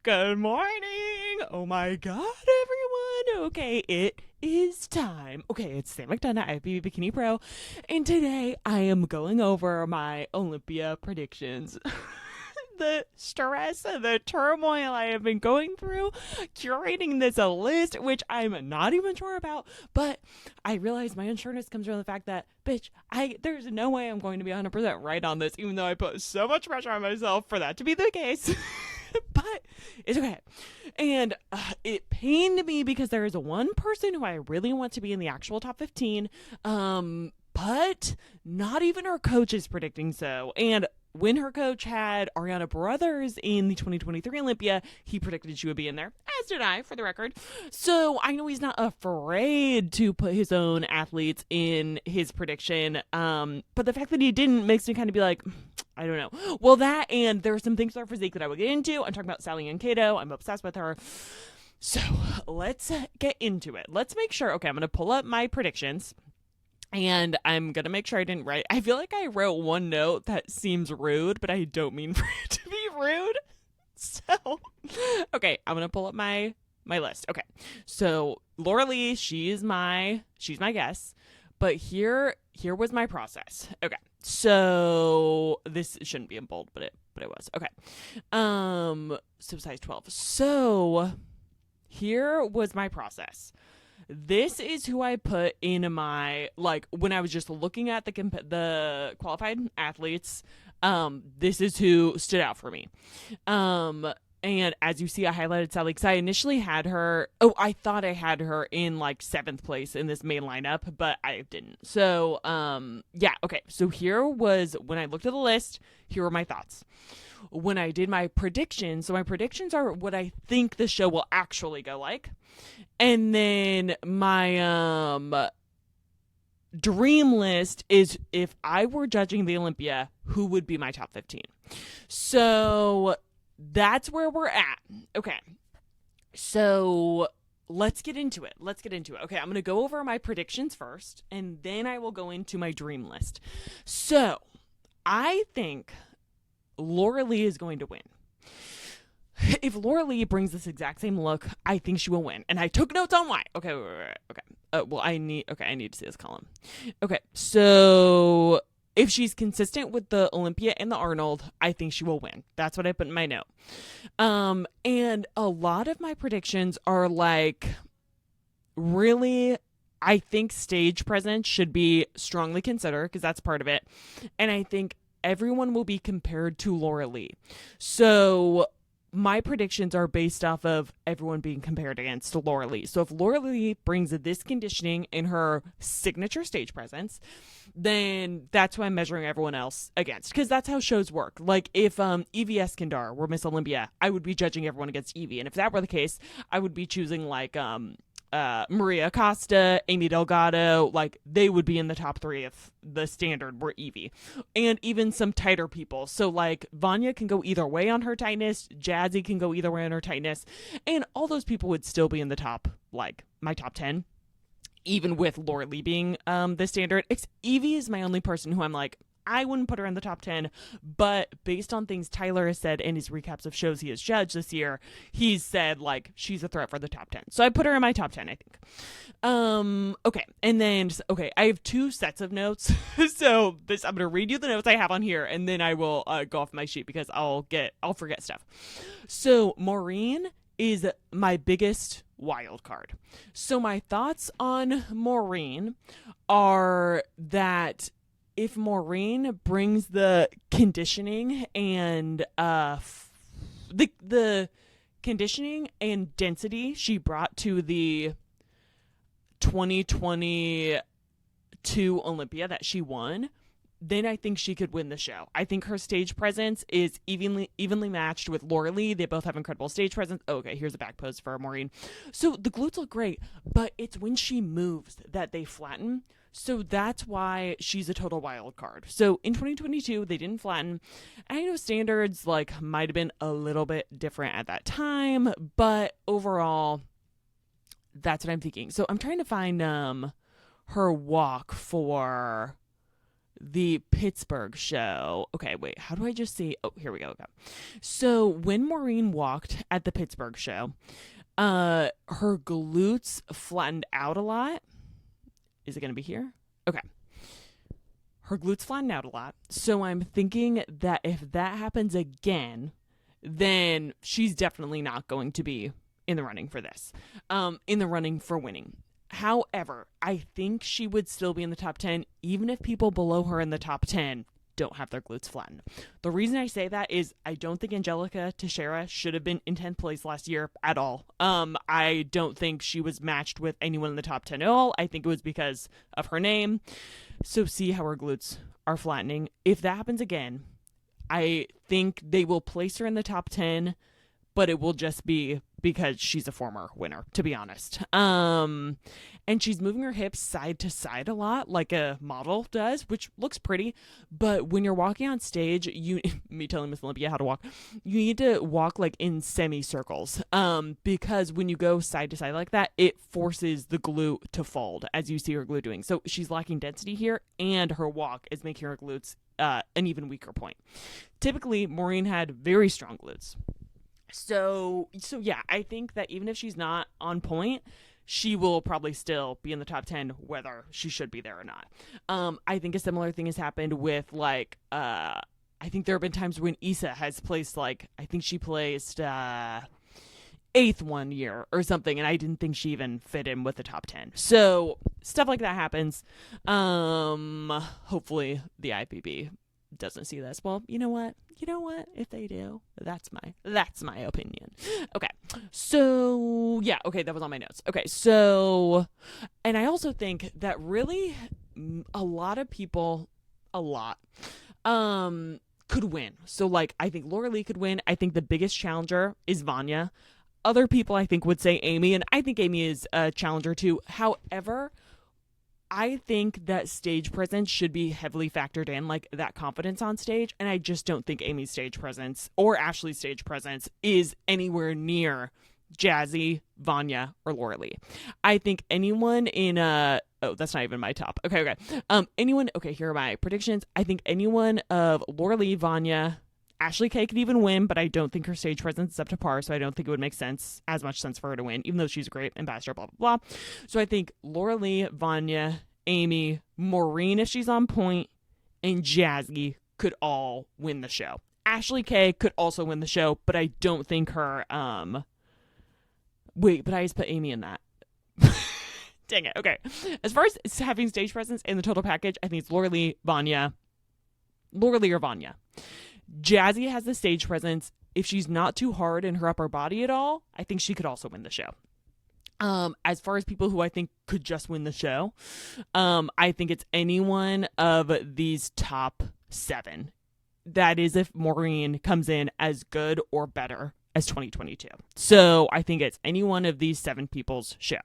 Good morning. Oh my God, everyone. Okay, it is time. Okay, it's Sam McDonough, IFBB Bikini Pro, and today I am going over my Olympia predictions. The stress and the turmoil I have been going through curating this list, which I'm not even sure about, but I realize my unsureness comes from the fact that, bitch, there's no way I'm going to be 100% right on this, even though I put so much pressure on myself for that to be the case. But it's okay. And it pained me because there is one person who I really want to be in the actual top 15, but not even her coach is predicting so. And when her coach had Ariana Brothers in the 2023 Olympia, he predicted she would be in there, as did I, for the record. So I know he's not afraid to put his own athletes in his prediction. But the fact that he didn't makes me kind of be like, I don't know. Well, that, and there are some things with her physique that I will get into. I'm talking about Sally and Kato. I'm obsessed with her. So let's get into it. Let's make sure. Okay, I'm going to pull up my predictions. And I'm going to make sure I didn't write. I feel like I wrote one note that seems rude, but I don't mean for it to be rude. So, okay, I'm going to pull up my list. Okay, so Laura Lee, she's my guess. But here was my process. Okay, so this shouldn't be in bold, but it was. Okay, so size 12. So here was my process. This is who I put in my, like, when I was just looking at the qualified athletes, this is who stood out for me. And as you see, I highlighted Sally because I initially had her, I thought I had her in, like, 7th place in this main lineup, but I didn't. So, yeah, okay. So here was, when I looked at the list, here were my thoughts. When I did my predictions, so my predictions are what I think the show will actually go like. And then my dream list is if I were judging the Olympia, who would be my top 15. So that's where we're at. Okay. So let's get into it. Okay, I'm going to go over my predictions first, and then I will go into my dream list. So I think Laura Lee is going to win. If Laura Lee brings this exact same look, I think she will win. And I took notes on why. Okay, okay. Well, I need to see this column. Okay, so if she's consistent with the Olympia and the Arnold, I think she will win. That's what I put in my note. And a lot of my predictions are like, really, I think stage presence should be strongly considered because that's part of it. And I think everyone will be compared to Laura Lee. So my predictions are based off of everyone being compared against Laura Lee. So if Laura Lee brings this conditioning in her signature stage presence, then that's who I'm measuring everyone else against. Because that's how shows work. Like if Evie Eskandar were Miss Olympia, I would be judging everyone against Evie. And if that were the case, I would be choosing like Maria Acosta, Amy Delgado, like they would be in the top 3 if the standard were Evie. And even some tighter people. So like Vanya can go either way on her tightness, Jazzy can go either way on her tightness, and all those people would still be in the top, like my top 10, even with Laura Lee being the standard. Evie is my only person who I'm like, I wouldn't put her in the top 10, but based on things Tyler has said in his recaps of shows he has judged this year, he's said, like, she's a threat for the top 10. So I put her in my top 10, I think. Okay. And then, I have 2 sets of notes. So I'm going to read you the notes I have on here, and then I will go off my sheet because I'll forget stuff. So Maureen is my biggest wild card. So my thoughts on Maureen are that if Maureen brings the conditioning and the conditioning and density she brought to the 2022 Olympia that she won, then I think she could win the show. I think her stage presence is evenly matched with Laura Lee. They both have incredible stage presence. Okay, here's a back pose for Maureen. So the glutes look great, but it's when she moves that they flatten. So that's why she's a total wild card. So in 2022, they didn't flatten. I know standards like might have been a little bit different at that time, but overall, that's what I'm thinking. So I'm trying to find her walk for the Pittsburgh show. Okay, wait, how do I just see? Oh, here we go. Okay. So when Maureen walked at the Pittsburgh show, her glutes flattened out a lot. Is it going to be here? Okay. Her glutes flattened out a lot. So I'm thinking that if that happens again, then she's definitely not going to be in the running for this, in the running for winning. However, I think she would still be in the top 10, even if people below her in the top 10 don't have their glutes flattened. The reason I say that is I don't think Angelica Teixeira should have been in 10th place last year at all. I don't think she was matched with anyone in the top 10 at all. I think it was because of her name. So see how her glutes are flattening. If that happens again, I think they will place her in the top 10, but it will just be because she's a former winner, to be honest. And she's moving her hips side to side a lot, like a model does, which looks pretty. But when you're walking on stage, me telling Miss Olympia how to walk, you need to walk like in semicircles. Because when you go side to side like that, it forces the glute to fold, as you see her glute doing. So she's lacking density here, and her walk is making her glutes an even weaker point. Typically, Maureen had very strong glutes. So yeah, I think that even if she's not on point, she will probably still be in the top 10, whether she should be there or not. I think a similar thing has happened with like, I think there have been times when Issa has placed like, I think she placed 8th one year or something, and I didn't think she even fit in with the top 10. So stuff like that happens. Hopefully the IFBB doesn't see this. Well, you know what? If they do, that's my opinion. Okay. So, yeah. Okay. That was on my notes. Okay. So, and I also think that really a lot of people, could win. So, like, I think Laura Lee could win. I think the biggest challenger is Vanya. Other people, I think, would say Amy, and I think Amy is a challenger too. However, I think that stage presence should be heavily factored in, like that confidence on stage. And I just don't think Amy's stage presence or Ashley's stage presence is anywhere near Jazzy, Vanya, or Laura Lee. I think anyone in that's not even my top. Okay. Here are my predictions. I think anyone of Laura Lee, Vanya, Ashley Kay could even win, but I don't think her stage presence is up to par, so I don't think it would make as much sense for her to win, even though she's a great ambassador, blah, blah, blah. So I think Laura Lee, Vanya, Amy, Maureen, if she's on point, and Jazzy could all win the show. Ashley Kay could also win the show, but I don't think her, wait, but I just put Amy in that. Dang it. Okay. As far as having stage presence in the total package, I think it's Laura Lee or Vanya. Jazzy has the stage presence. If she's not too hard in her upper body at all, I think she could also win the show. As far as people who I think could just win the show, I think it's anyone of these top 7. That is if Maureen comes in as good or better as 2022. So I think it's any one of these 7 people's show.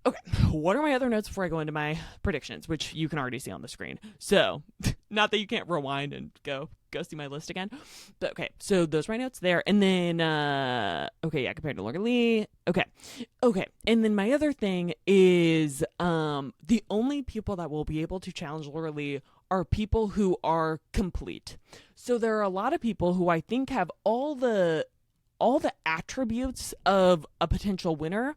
Okay, what are my other notes before I go into my predictions, which you can already see on the screen. So, not that you can't rewind and go see my list again. But okay, so those are my notes there. And then, compared to Laura Lee. Okay. And then my other thing is the only people that will be able to challenge Laura Lee are people who are complete. So there are a lot of people who I think have all the attributes of a potential winner,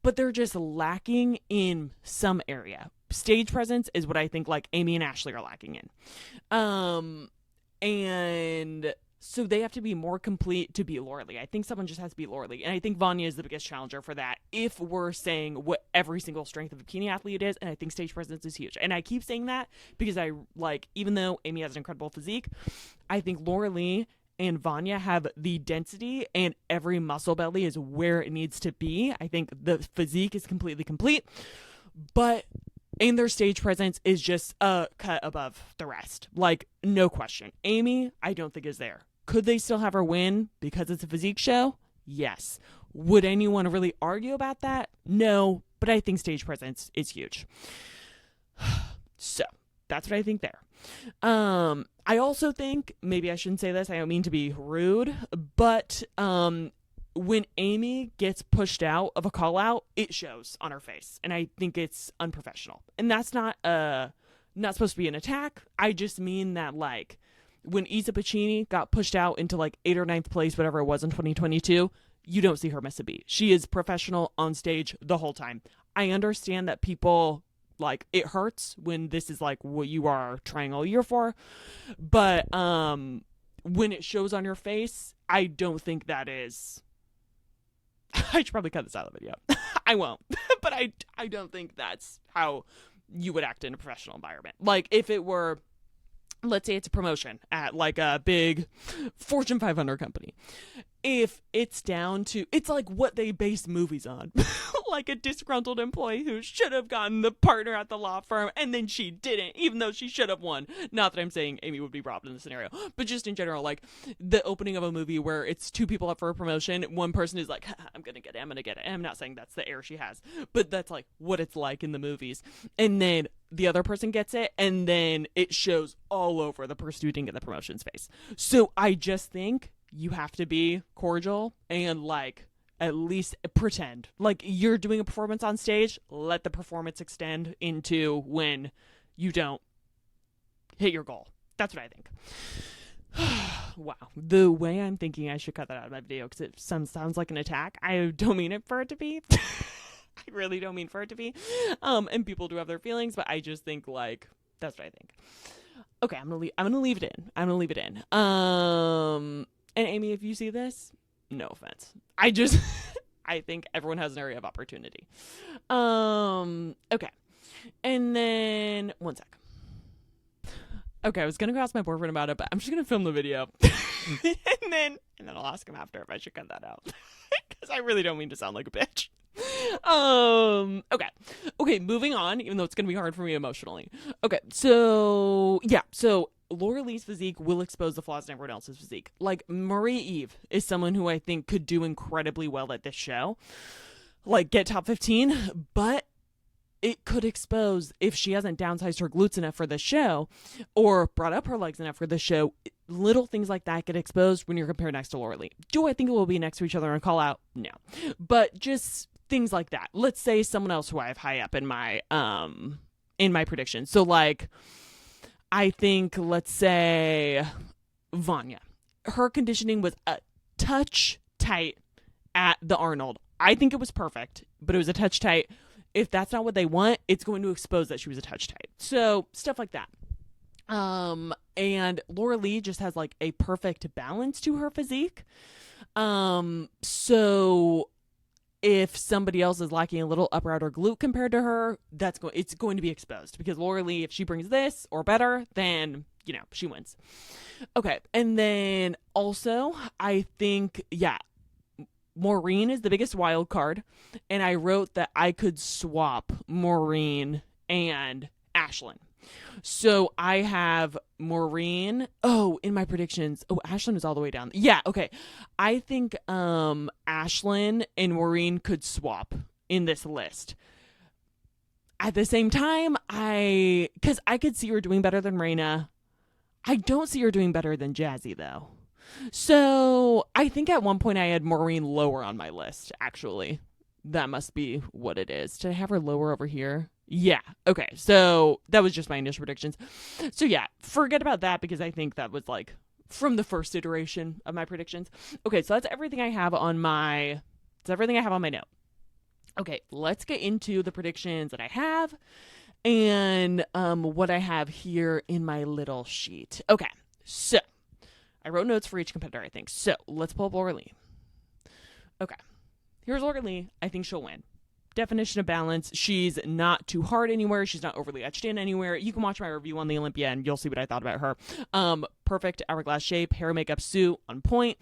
but they're just lacking in some area. Stage presence is what I think like Amy and Ashley are lacking in. And so they have to be more complete to beat Laura Lee. I think someone just has to beat Laura Lee. And I think Vanya is the biggest challenger for that if we're saying what every single strength of a bikini athlete is. And I think stage presence is huge. And I keep saying that because even though Amy has an incredible physique, I think Laura Lee and Vanya have the density and every muscle belly is where it needs to be. I think the physique is completely complete, and their stage presence is just a cut above the rest. Like, no question. Amy, I don't think is there. Could they still have her win because it's a physique show? Yes. Would anyone really argue about that? No, but I think stage presence is huge. So, that's what I think there. I also think, maybe I shouldn't say this, I don't mean to be rude, but when Amy gets pushed out of a call out, it shows on her face. And I think it's unprofessional. And that's not a not supposed to be an attack. I just mean that, like, when Isa Pacini got pushed out into, like, 8th or 9th place, whatever it was in 2022, you don't see her miss a beat. She is professional on stage the whole time. I understand that people, like, it hurts when this is, like, what you are trying all year for. But when it shows on your face, I don't think that is... I should probably cut this out of the video. I won't. But I don't think that's how you would act in a professional environment. Like, if it were, let's say it's a promotion at, like, a big Fortune 500 company. If it's down to, it's like what they base movies on. Like a disgruntled employee who should have gotten the partner at the law firm, and then she didn't, even though she should have won. Not that I'm saying Amy would be robbed in this scenario, but just in general, like the opening of a movie where it's 2 people up for a promotion. One person is like, I'm going to get it, I'm going to get it. And I'm not saying that's the air she has, but that's like what it's like in the movies. And then the other person gets it, and then it shows all over the person who didn't get the promotion's face. So I just think you have to be cordial and, like, at least pretend like you're doing a performance on stage. Let the performance extend into when you don't hit your goal. That's what I think. Wow. The way I'm thinking, I should cut that out of my video because it sounds like an attack. I don't mean it for it to be. I really don't mean for it to be. And people do have their feelings, but I just think, like, that's what I think. Okay, I'm gonna leave it in. And Amy, if you see this, no offense. I think everyone has an area of opportunity. Okay. And then, one sec. Okay, I was going to go ask my boyfriend about it, but I'm just going to film the video. and then I'll ask him after if I should cut that out. Because I really don't mean to sound like a bitch. Okay, moving on, even though it's going to be hard for me emotionally. Okay, so Laura Lee's physique will expose the flaws in everyone else's physique. Like, Marie Eve is someone who I think could do incredibly well at this show. Like, get top 15, but it could expose, if she hasn't downsized her glutes enough for the show, or brought up her legs enough for the show, little things like that get exposed when you're compared next to Laura Lee. Do I think it will be next to each other and call out? No. But just things like that. Let's say someone else who I have high up in my prediction. So, like, I think, let's say, Vanya. Her conditioning was a touch tight at the Arnold. I think it was perfect, but it was a touch tight. If that's not what they want, it's going to expose that she was a touch tight. So, stuff like that. And Laura Lee just has, like, a perfect balance to her physique. So if somebody else is lacking a little upper outer glute compared to her, it's going to be exposed, because Laura Lee, if she brings this or better, then, she wins. Okay. And then also, I think, Maureen is the biggest wild card, and I wrote that I could swap Maureen and Ashlyn. So I have Maureen. Oh, in my predictions. Oh, Ashlyn is all the way down. Yeah, okay. I think Ashlyn and Maureen could swap in this list. At the same time, because I could see her doing better than Raina. I don't see her doing better than Jazzy, though. So I think at one point I had Maureen lower on my list, actually. That must be what it is. Did I have her lower over here? Yeah. Okay. So that was just my initial predictions. So yeah, forget about that, because I think that was like from the first iteration of my predictions. Okay. So that's everything I have on my note. Okay. Let's get into the predictions that I have and what I have here in my little sheet. Okay. So I wrote notes for each competitor, I think. So let's pull up Laura Lee. Okay. Here's Laura Lee. I think she'll win. Definition of balance. She's not too hard anywhere. She's not overly etched in anywhere. You can watch my review on the Olympia and you'll see what I thought about her. Perfect hourglass shape, hair, makeup, suit on point.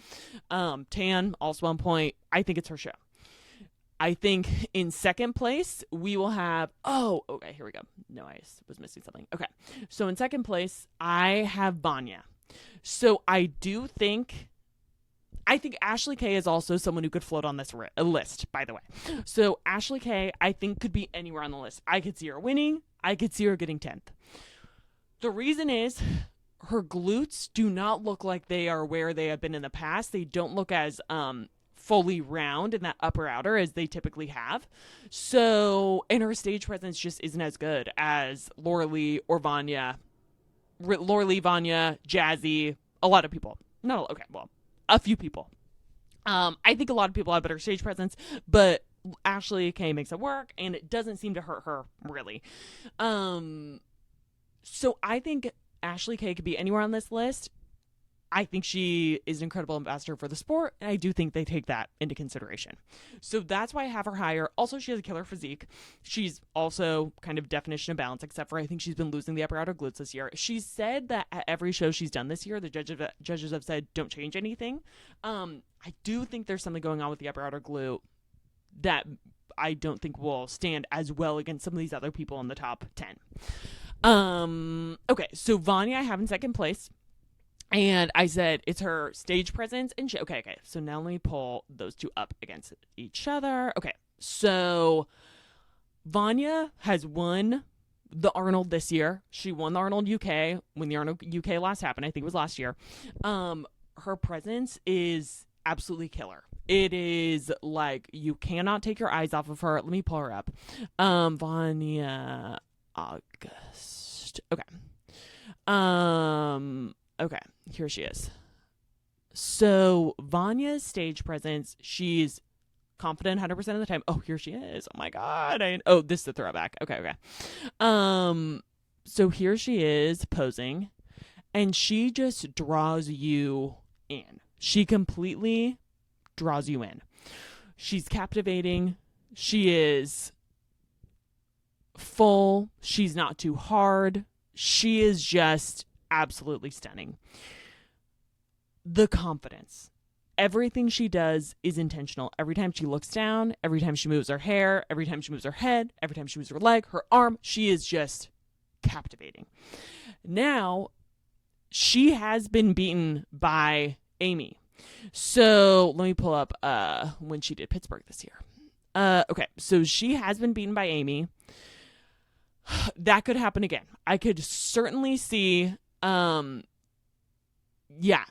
Tan, also on point. I think it's her show. I think in second place, we will have... Oh, okay, here we go. No, I was missing something. Okay, so in second place, I have Vanya. So I think Ashley K is also someone who could float on this list, by the way. So Ashley K, I think, could be anywhere on the list. I could see her winning. I could see her getting 10th. The reason is her glutes do not look like they are where they have been in the past. They don't look as fully round in that upper outer as they typically have. So, and her stage presence just isn't as good as Laura Lee or Vanya. Laura Lee, Vanya, Jazzy, a lot of people. No, okay, well, a few people. I think a lot of people have better stage presence, but Ashley Kay makes it work, and it doesn't seem to hurt her, really. So I think Ashley Kay could be anywhere on this list. I think she is an incredible ambassador for the sport, and I do think they take that into consideration. So that's why I have her higher. Also, she has a killer physique. She's also kind of definition of balance, except for I think she's been losing the upper outer glutes this year. She said that at every show she's done this year, the judges have said, don't change anything. I do think there's something going on with the upper outer glute that I don't think will stand as well against some of these other people in the top 10. Okay, so Vanya I have in second place. And I said it's her stage presence. And okay. So now let me pull those two up against each other. Okay, so Vanya has won the Arnold this year. She won the Arnold UK when the Arnold UK last happened. I think it was last year. Her presence is absolutely killer. It is like you cannot take your eyes off of her. Let me pull her up. Vanya August. Okay. Okay, here she is. So Vanya's stage presence, she's confident 100% of the time. Oh, here she is. Oh my God. This is the throwback. Okay. So here she is posing, and she just draws you in. She completely draws you in. She's captivating. She is full. She's not too hard. She is just absolutely stunning. The confidence. Everything she does is intentional. Every time she looks down, every time she moves her hair, every time she moves her head, every time she moves her leg, her arm, she is just captivating. Now, she has been beaten by Amy. So let me pull up when she did Pittsburgh this year. Okay, so she has been beaten by Amy. That could happen again. I could certainly see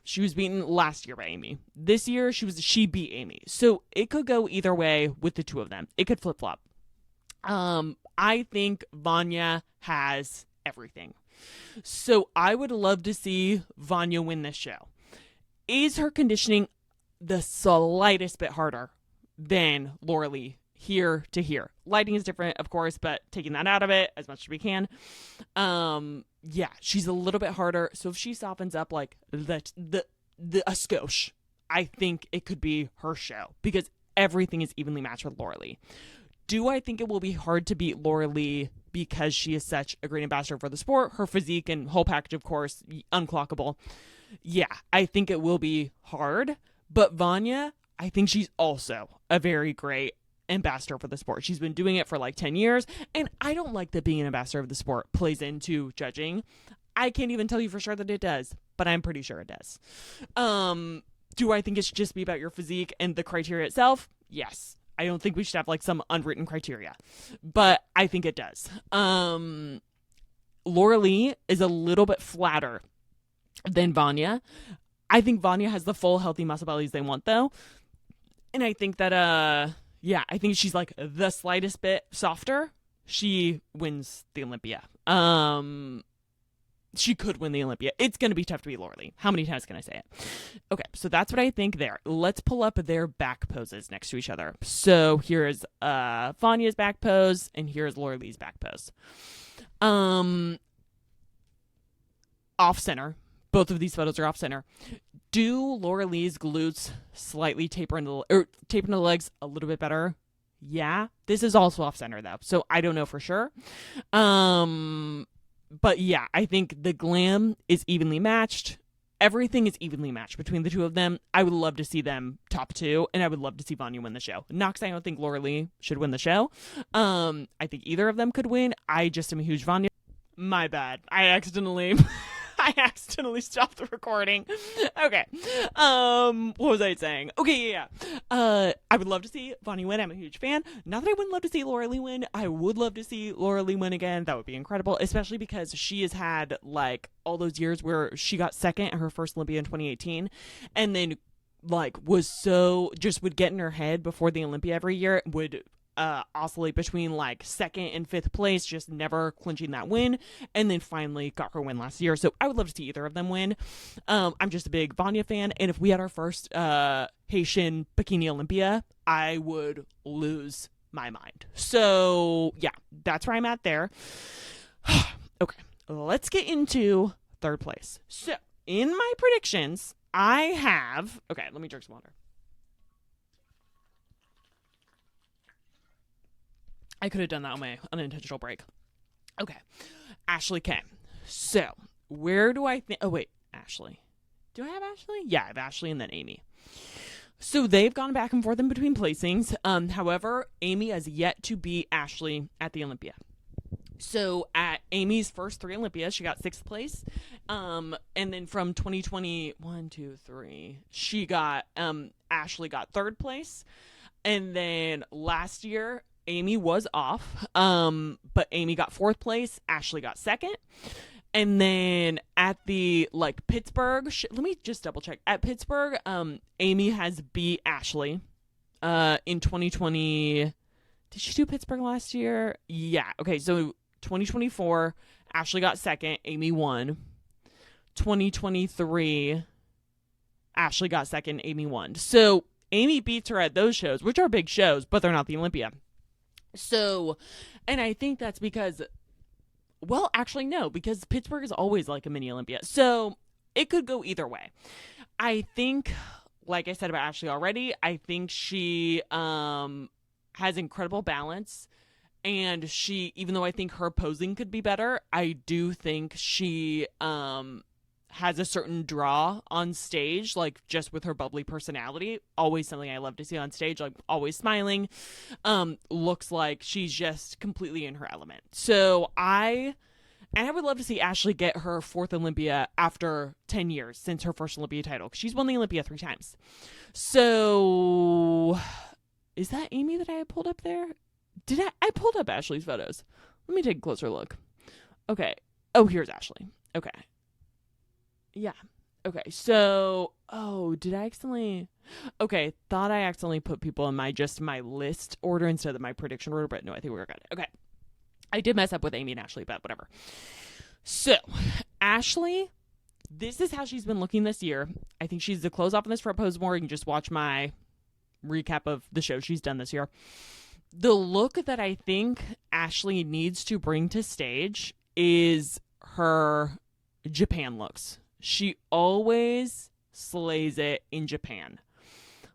she was beaten last year by Amy. This year she beat Amy. So it could go either way with the two of them. It could flip-flop. I think Vanya has everything. So I would love to see Vanya win this show. Is her conditioning the slightest bit harder than Laura Lee? Here to here. Lighting is different, of course, but taking that out of it as much as we can. She's a little bit harder. So if she softens up like a skosh, I think it could be her show because everything is evenly matched with Laura Lee. Do I think it will be hard to beat Laura Lee because she is such a great ambassador for the sport? Her physique and whole package, of course, unclockable. Yeah, I think it will be hard. But Vanya, I think she's also a very great ambassador for the sport. She's been doing it for like 10 years, and I don't like that being an ambassador of the sport plays into judging. I can't even tell you for sure that it does, but I'm pretty sure it does. Do I think it should just be about your physique and the criteria itself? Yes. I don't think we should have like some unwritten criteria, but I think it does. Laura Lee is a little bit flatter than Vanya. I think Vanya has the full healthy muscle bellies they want though. And I think that I think she's like the slightest bit softer. She wins the Olympia. She could win the Olympia. It's going to be tough to beat Laura Lee. How many times can I say it? Okay, so that's what I think there. Let's pull up their back poses next to each other. So here's Vanya's back pose, and here's Laura Lee's back pose. Off center. Both of these photos are off center. Do Laura Lee's glutes slightly taper into the legs a little bit better? Yeah. This is also off center though, so I don't know for sure. But yeah, I think the glam is evenly matched. Everything is evenly matched between the two of them. I would love to see them top two, and I would love to see Vanya win the show. Not because I don't think Laura Lee should win the show. I think either of them could win. I just am a huge Vanya. My bad. I accidentally stopped the recording. Okay. What was I saying? Okay, yeah. I would love to see Vanya win. I'm a huge fan. Not that I wouldn't love to see Laura Lee win. I would love to see Laura Lee win again. That would be incredible, especially because she has had like all those years where she got second at her first Olympia in 2018 and then would get in her head before the Olympia every year, would oscillate between like second and fifth place, just never clinching that win, and then finally got her win last year. So I would love to see either of them win. I'm just a big Vanya fan, and if we had our first Haitian Bikini Olympia, I would lose my mind. So yeah, that's where I'm at there. Okay, let's get into third place. So in my predictions, I have, okay, let me drink some water. I could have done that on my unintentional break. Okay. Ashley K. So, where do I think... Oh, wait. Ashley. Do I have Ashley? Yeah, I have Ashley and then Amy. So, they've gone back and forth in between placings. However, Amy has yet to beat Ashley at the Olympia. So, at Amy's first 3 Olympias, she got 6th place. And then from 2020, 1, 2, 3, she got... Ashley got 3rd place. And then last year... Amy was off, but Amy got 4th place. Ashley got 2nd. And then at the, Pittsburgh, let me just double check. At Pittsburgh, Amy has beat Ashley in 2020. Did she do Pittsburgh last year? Yeah. Okay, so 2024, Ashley got 2nd. Amy won. 2023, Ashley got 2nd. Amy won. So Amy beats her at those shows, which are big shows, but they're not the Olympia. So, and I think that's because, well, actually, no, because Pittsburgh is always like a mini Olympia. So it could go either way. I think, like I said about Ashley already, I think she has incredible balance. And she, even though I think her posing could be better, I do think she has a certain draw on stage, just with her bubbly personality. Always something I love to see on stage, always smiling. Looks like she's just completely in her element. So I would love to see Ashley get her 4th Olympia after 10 years since her first Olympia title. She's won the Olympia 3 times. So is that Amy that I had pulled up there? I pulled up Ashley's photos. Let me take a closer look. Okay. Oh, here's Ashley. Okay. Yeah. Okay. So, did I accidentally... Okay. Thought I accidentally put people in my list order instead of my prediction order, but no, I think we're good. Okay. I did mess up with Amy and Ashley, but whatever. So, Ashley, this is how she's been looking this year. I think she's the close off on this for Pose More. You can just watch my recap of the show she's done this year. The look that I think Ashley needs to bring to stage is her Japan looks. She always slays it in Japan.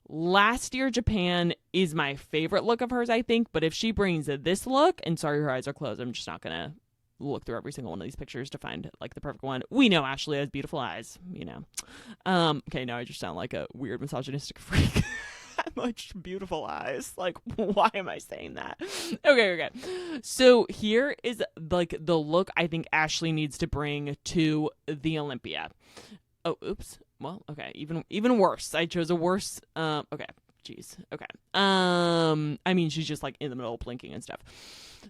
Last year, Japan is my favorite look of hers, I think. But if she brings this look, and sorry, her eyes are closed. I'm just not going to look through every single one of these pictures to find the perfect one. We know Ashley has beautiful eyes, Okay, now I just sound like a weird misogynistic freak. Much beautiful eyes. Why am I saying that? Okay. So here is the look I think Ashley needs to bring to the Olympia. Oh, oops. Well, okay. Even worse. I chose a worse. Okay. Jeez. Okay. I mean, she's just in the middle of blinking and stuff.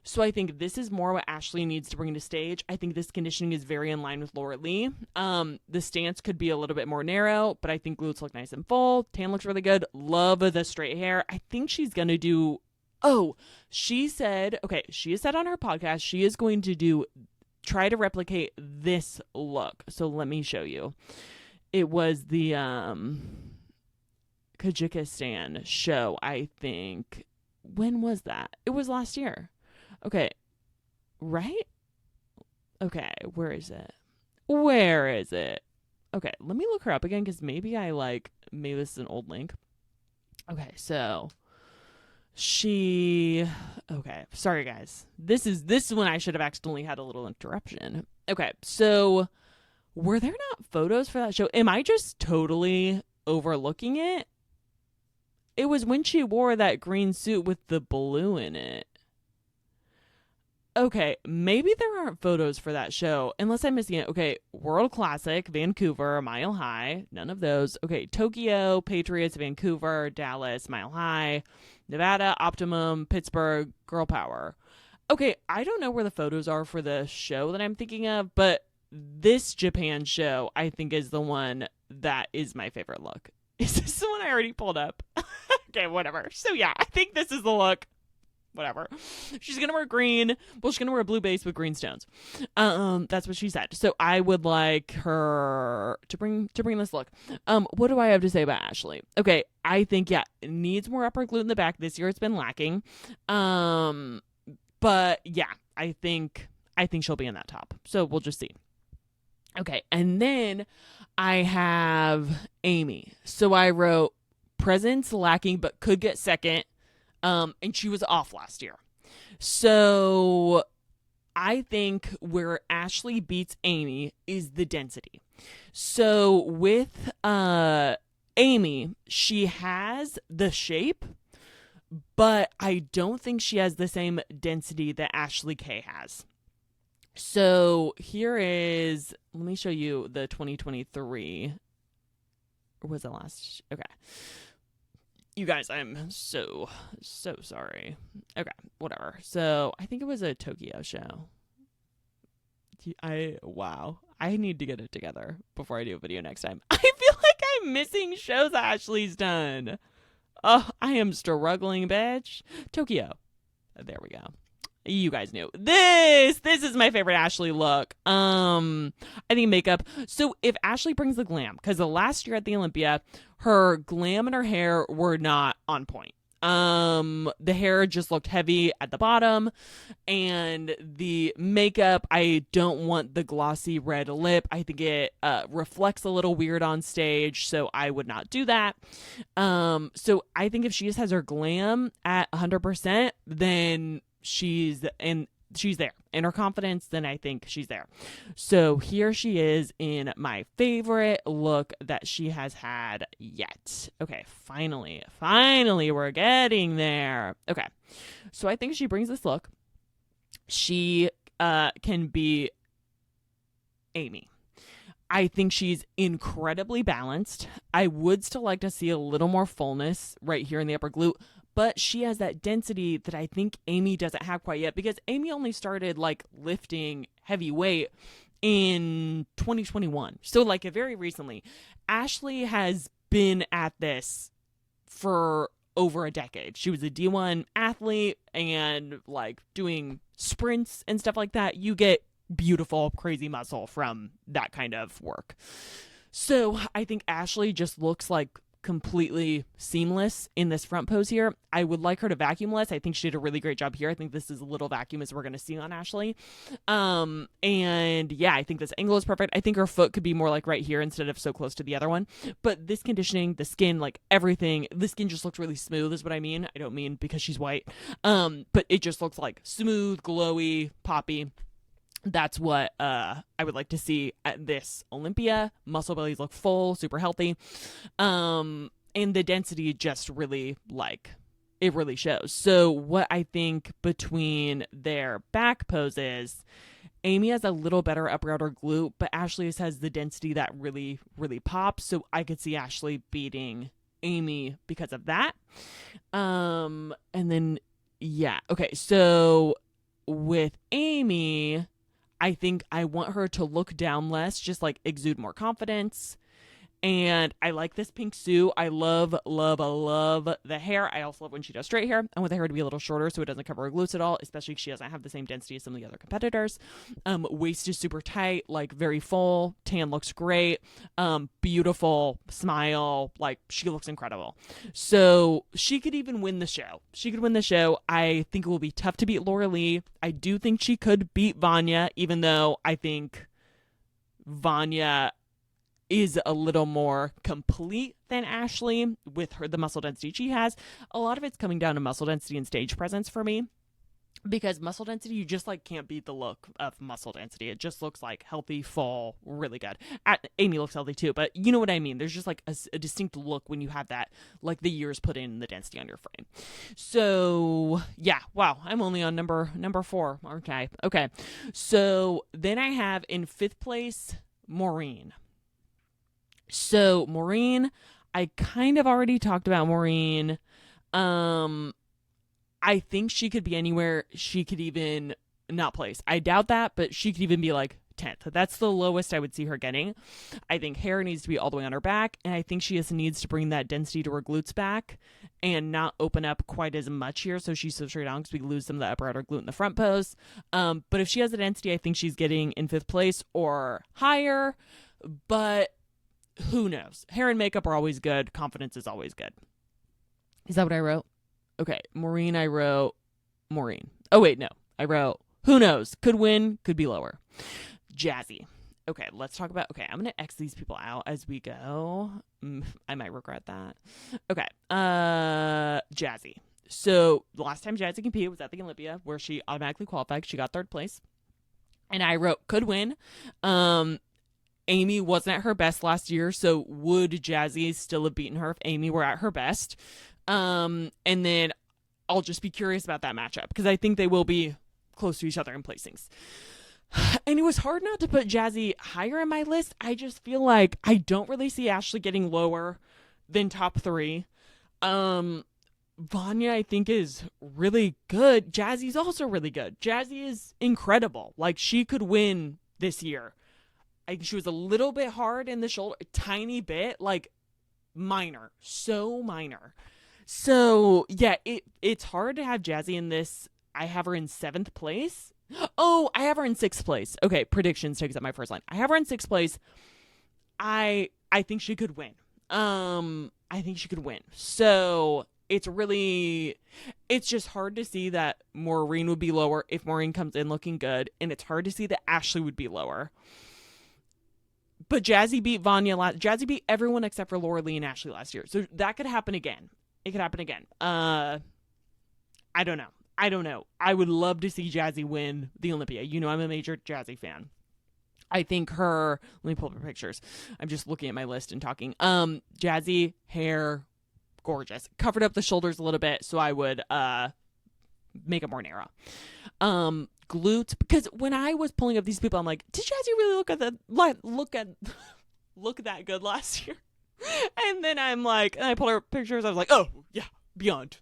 So I think this is more what Ashley needs to bring to stage. I think this conditioning is very in line with Laura Lee. The stance could be a little bit more narrow, but I think glutes look nice and full. Tan looks really good. Love the straight hair. I think she's going to do... Oh, she has said on her podcast, she is going to try to replicate this look. So let me show you. It was the Kyrgyzstan show, I think. When was that? It was last year. Okay. Right? Okay. Where is it? Okay. Let me look her up again because maybe maybe this is an old link. Okay. So okay. Sorry, guys. This is when I should have accidentally had a little interruption. Okay. So were there not photos for that show? Am I just totally overlooking it? It was when she wore that green suit with the blue in it. Okay, maybe there aren't photos for that show, unless I'm missing it. Okay, World Classic, Vancouver, Mile High, none of those. Okay, Tokyo, Patriots, Vancouver, Dallas, Mile High, Nevada, Optimum, Pittsburgh, Girl Power. Okay, I don't know where the photos are for the show that I'm thinking of, but this Japan show, I think, is the one that is my favorite look. Is this the one I already pulled up? Okay, whatever. So yeah, I think this is the look. Whatever. She's gonna wear green. Well, she's gonna wear a blue base with green stones. That's what she said. So I would like her to bring this look. What do I have to say about Ashley? Okay, I think it needs more upper glute in the back. This year it's been lacking. But yeah, I think she'll be in that top. So we'll just see. Okay, and then I have Amy. So I wrote presence lacking, but could get second. And she was off last year. So I think where Ashley beats Amy is the density. So with Amy, she has the shape, but I don't think she has the same density that Ashley K has. So here is, let me show you the 2023. Or was it last? Okay. You guys, I'm so sorry. Okay, whatever. So I think it was a Tokyo show. Wow. I need to get it together before I do a video next time. I feel like I'm missing shows Ashley's done. Oh, I am struggling, bitch. Tokyo. There we go. You guys knew. This is my favorite Ashley look. I think makeup. So if Ashley brings the glam, because the last year at the Olympia, her glam and her hair were not on point. The hair just looked heavy at the bottom, and the makeup, I don't want the glossy red lip. I think it reflects a little weird on stage, so I would not do that. So I think if she just has her glam at 100%, then she's there. In her confidence, then I think she's there. So here she is in my favorite look that she has had yet. Okay, finally we're getting there. Okay, so I think she brings this look. She can be Amy. I think she's incredibly balanced. I would still like to see a little more fullness right here in the upper glute, but she has that density that I think Amy doesn't have quite yet, because Amy only started like lifting heavy weight in 2021. So like very recently. Ashley has been at this for over a decade. She was a D1 athlete and like doing sprints and stuff like that. You get beautiful, crazy muscle from that kind of work. So I think Ashley just looks like completely seamless in this front pose here. I would like her to vacuum less. I think she did a really great job here. I think this is a little vacuum as we're going to see on Ashley. And yeah, I think this angle is perfect. I think her foot could be more like right here instead of so close to the other one. But this conditioning, the skin, like everything, the skin just looks really smooth is what I mean. I don't mean because she's white. But it just looks like smooth, glowy, poppy. That's what I would like to see at this Olympia. Muscle bellies look full, super healthy. And the density just really, like, it really shows. So what I think between their back poses, Amy has a little better upper outer glute, but Ashley has the density that really, really pops. So I could see Ashley beating Amy because of that. And then, yeah. Okay, so with Amy, I think I want her to look down less, just like exude more confidence. And I like this pink suit. I love the hair. I also love when she does straight hair. I want the hair to be a little shorter so it doesn't cover her glutes at all, especially because she doesn't have the same density as some of the other competitors. Waist is super tight, like very full. Tan looks great. Beautiful smile. Like she looks incredible. So she could even win the show. I think it will be tough to beat Laura Lee. I do think she could beat Vanya, even though I think Vanya is a little more complete than Ashley with the muscle density she has. A lot of it's coming down to muscle density and stage presence for me, because muscle density, you just like can't beat the look of muscle density. It just looks like healthy, full, really good. Amy looks healthy too, but you know what I mean. There's just like a distinct look when you have that, like the years put in the density on your frame. So yeah, wow, I'm only on number 4, aren't I? Okay, so then I have in 5th place Maureen. So Maureen, I kind of already talked about Maureen. I think she could be anywhere. She could even not place. I doubt that, but she could even be like 10th. That's the lowest I would see her getting. I think hair needs to be all the way on her back, and I think she just needs to bring that density to her glutes back and not open up quite as much here so she's so straight on because we lose some of the upper outer glute in the front pose. But if she has the density, I think she's getting in 5th place or higher, but who knows? Hair and makeup are always good. Confidence is always good. Is that what I wrote? Okay, Maureen, I wrote Maureen. Oh, wait, no. I wrote, who knows? Could win, could be lower. Jazzy. Okay, let's talk about, I'm going to X these people out as we go. I might regret that. Okay, Jazzy. So the last time Jazzy competed was at the Olympia where she automatically qualified. She got 3rd place. And I wrote, could win. Amy wasn't at her best last year, so would Jazzy still have beaten her if Amy were at her best? And then I'll just be curious about that matchup because I think they will be close to each other in placings. And it was hard not to put Jazzy higher in my list. I just feel like I don't really see Ashley getting lower than top 3. Vanya, I think, is really good. Jazzy's also really good. Jazzy is incredible. Like, she could win this year. I think she was a little bit hard in the shoulder, a tiny bit, like minor, so minor. So, yeah, it's hard to have Jazzy in this. I have her in 7th place. Oh, I have her in 6th place. Okay, predictions takes up my first line. I have her in 6th place. I think she could win. I think she could win. So, it's just hard to see that Maureen would be lower if Maureen comes in looking good, and it's hard to see that Ashley would be lower. But Jazzy beat Vanya Jazzy beat everyone except for Laura Lee and Ashley last year. So that could happen again. It could happen again. I don't know. I would love to see Jazzy win the Olympia. You know I'm a major Jazzy fan. I think let me pull up her pictures. I'm just looking at my list and talking. Jazzy, hair, gorgeous. Covered up the shoulders a little bit, so I would make it more narrow. Glutes, because when I was pulling up these people, I'm like, did Jazzy really look that good last year? And then I'm like, and I pull her pictures, I was like, oh yeah, beyond.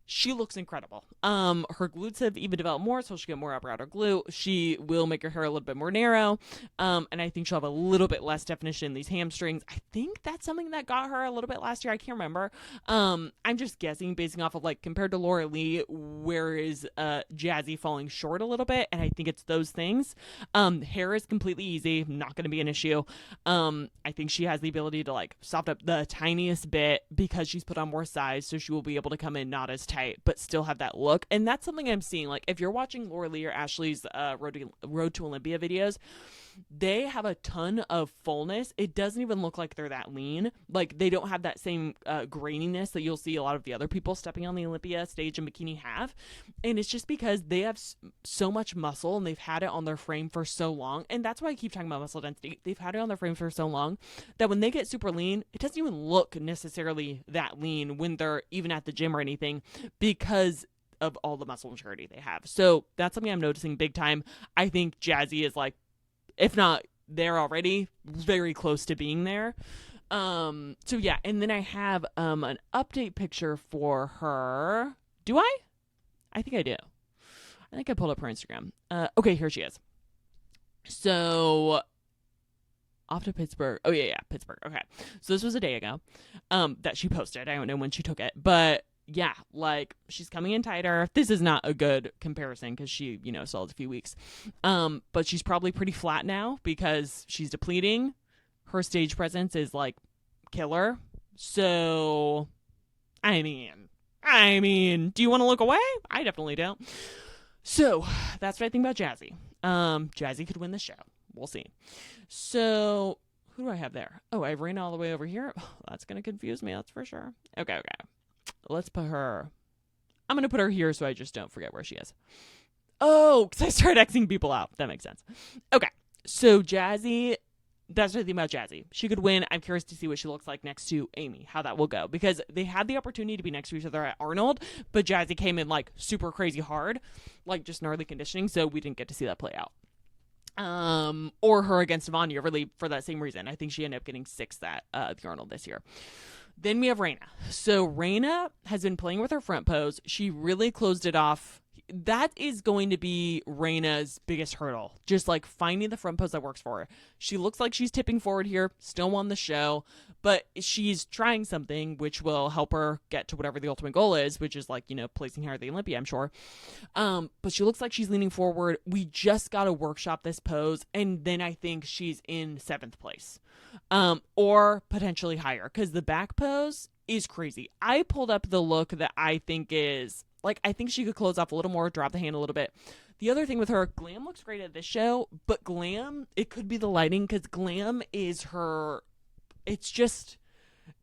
She looks incredible. Her glutes have even developed more, so she'll get more upper outer glute. She will make her hair a little bit more narrow. And I think she'll have a little bit less definition in these hamstrings. I think that's something that got her a little bit last year. I can't remember. I'm just guessing basing off of like compared to Laura Lee, where is Jazzy falling short a little bit? And I think it's those things. Hair is completely easy, not going to be an issue. I think she has the ability to like soften up the tiniest bit because she's put on more size, so she will be able to come in not as tight but still have that look. And that's something I'm seeing. Like if you're watching Laura Lee or Ashley's Road to Olympia videos, they have a ton of fullness. It doesn't even look like they're that lean. Like they don't have that same graininess that you'll see a lot of the other people stepping on the Olympia stage in bikini have. And it's just because they have so much muscle and they've had it on their frame for so long. And that's why I keep talking about muscle density. They've had it on their frame for so long that when they get super lean, it doesn't even look necessarily that lean when they're even at the gym or anything because of all the muscle maturity they have. So that's something I'm noticing big time. I think Jazzy is like, if not there already, very close to being there. So yeah, and then I have an update picture for her. Do I? I think I do. I think I pulled up her Instagram. Okay, here she is. So off to Pittsburgh. Oh yeah, Pittsburgh. Okay. So this was a day ago that she posted. I don't know when she took it, but yeah, like she's coming in tighter. This is not a good comparison because she, still has a few weeks. But she's probably pretty flat now because she's depleting. Her stage presence is like killer. So, I mean, do you want to look away? I definitely don't. So that's what I think about Jazzy. Jazzy could win the show. We'll see. So who do I have there? Oh, I ran all the way over here. Oh, that's going to confuse me. That's for sure. Okay. Let's put her. I'm going to put her here so I just don't forget where she is. Oh, because I started Xing people out. That makes sense. Okay. So Jazzy, that's the thing about Jazzy. She could win. I'm curious to see what she looks like next to Amy, how that will go. Because they had the opportunity to be next to each other at Arnold, but Jazzy came in like super crazy hard, like just gnarly conditioning, so we didn't get to see that play out. Or her against Vanya, really, for that same reason. I think she ended up getting 6th at the Arnold this year. Then we have Reina. So Reina has been playing with her front pose. She really closed it off that is going to be Reina's biggest hurdle. Just like finding the front pose that works for her. She looks like she's tipping forward here, still won the show, but she's trying something which will help her get to whatever the ultimate goal is, which is like, placing her at the Olympia, I'm sure. But she looks like she's leaning forward. We just got to workshop this pose, and then I think she's in 7th place. Or potentially higher, because the back pose is crazy. I pulled up the look that I think is, like, I think she could close off a little more, drop the hand a little bit. The other thing with her, Glam looks great at this show, but Glam, it could be the lighting, because Glam is her, it's just,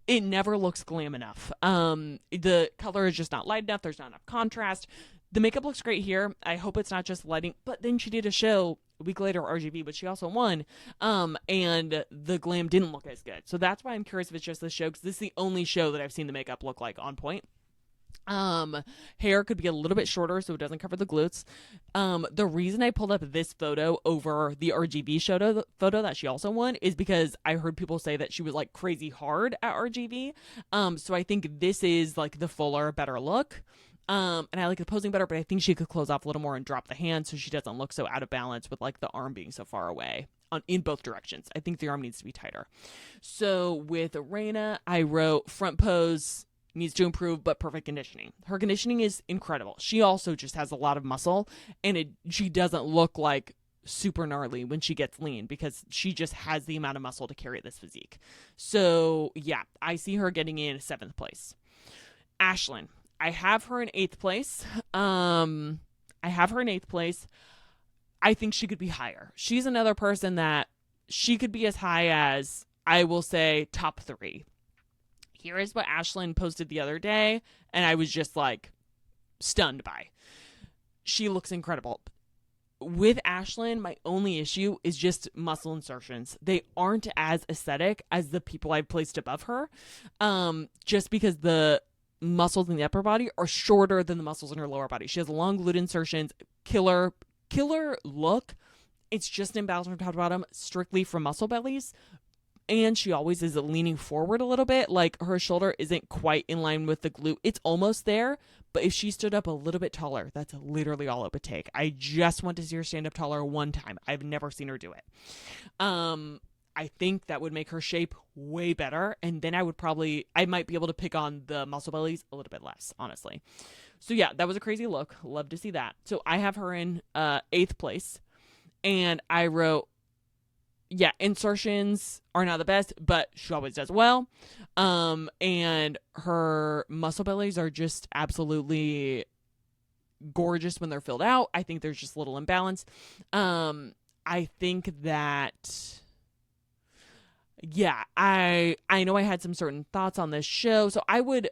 it never looks glam enough. The color is just not light enough. There's not enough contrast. The makeup looks great here. I hope it's not just lighting, but then she did a show a week later, RGB, but she also won. And the glam didn't look as good. So that's why I'm curious if it's just this show, because this is the only show that I've seen the makeup look like on point. Hair could be a little bit shorter so it doesn't cover the glutes. The reason I pulled up this photo over the RGB photo that she also won is because I heard people say that she was like crazy hard at RGB. So I think this is like the fuller, better look. And I like the posing better, but I think she could close off a little more and drop the hand so she doesn't look so out of balance with like the arm being so far away in both directions. I think the arm needs to be tighter. So with Reina, I wrote front pose needs to improve, but perfect conditioning. Her conditioning is incredible. She also just has a lot of muscle, and she doesn't look like super gnarly when she gets lean because she just has the amount of muscle to carry this physique. So yeah, I see her getting in 7th place. Ashlyn, I have her in 8th place. I think she could be higher. She's another person that she could be as high as, I will say, top 3. Here is what Ashlyn posted the other day, and I was just like stunned by. She looks incredible. With Ashlyn, my only issue is just muscle insertions. They aren't as aesthetic as the people I've placed above her, just because the muscles in the upper body are shorter than the muscles in her lower body. She has long glute insertions, killer look. It's just an imbalance from top to bottom, strictly from muscle bellies. And she always is leaning forward a little bit. Like her shoulder isn't quite in line with the glute. It's almost there. But if she stood up a little bit taller, that's literally all it would take. I just want to see her stand up taller one time. I've never seen her do it. I think that would make her shape way better. And then I might be able to pick on the muscle bellies a little bit less, honestly. So yeah, that was a crazy look. Love to see that. So I have her in 8th place. And I wrote, yeah, insertions are not the best, but she always does well. And her muscle bellies are just absolutely gorgeous when they're filled out. I think there's just a little imbalance. I think that, yeah, I know I had some certain thoughts on this show, so I would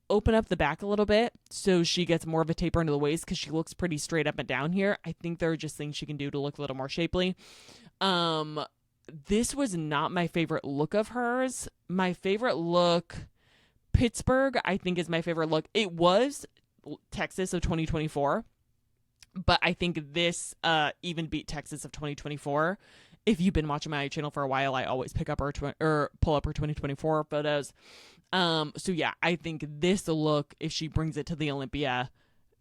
open up the back a little bit so she gets more of a taper into the waist because she looks pretty straight up and down here. I think there are just things she can do to look a little more shapely. This was not my favorite look of hers. My favorite look, Pittsburgh, I think is my favorite look. It was Texas of 2024, but I think this even beat Texas of 2024. If you've been watching my channel for a while, I always pick up her pull up her 2024 photos. So yeah, I think this look, if she brings it to the Olympia,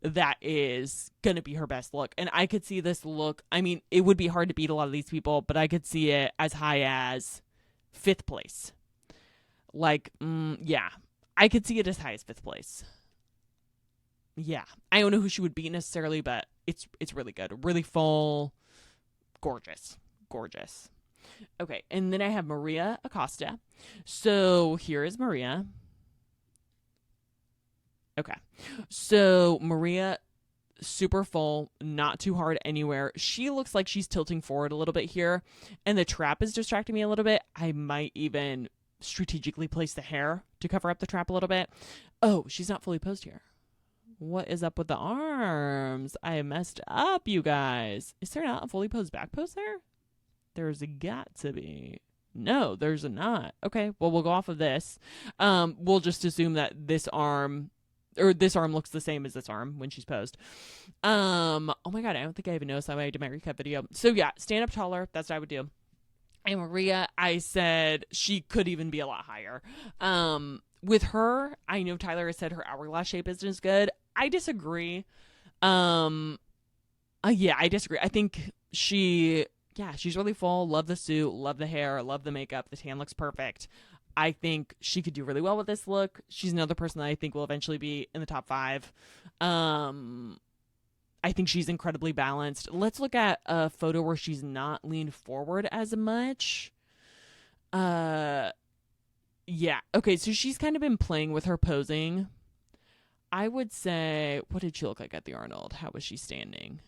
that is going to be her best look. And I could see this look. I mean, it would be hard to beat a lot of these people, but I could see it as high as 5th place. Like, yeah, I could see it as high as 5th place. Yeah, I don't know who she would beat necessarily, but it's really good. Really full, gorgeous. Okay, and then I have Maria Acosta. So here is Maria. Okay, so Maria, super full, not too hard anywhere. She looks like she's tilting forward a little bit here, and the trap is distracting me a little bit. I might even strategically place the hair to cover up the trap a little bit. Oh, she's not fully posed here. What is up with the arms? I messed up, you guys. Is there not a fully posed back pose there? There's got to be. No, there's not. Okay, well, we'll go off of this. We'll just assume that this arm looks the same as this arm when she's posed. Oh my God, I don't think I even noticed that when I did my recap video. So yeah, stand up taller. That's what I would do. And Maria, I said she could even be a lot higher. With her, I know Tyler has said her hourglass shape isn't as good. I disagree. Um, yeah, I disagree. I think she's really full. Love the suit, love the hair, love the makeup. The tan looks perfect. I think she could do really well with this look. She's another person that I think will eventually be in the top 5. Um, I think she's incredibly balanced. Let's look at a photo where she's not leaned forward as much. Yeah. Okay, so she's kind of been playing with her posing. I would say, what did she look like at the Arnold? How was she standing?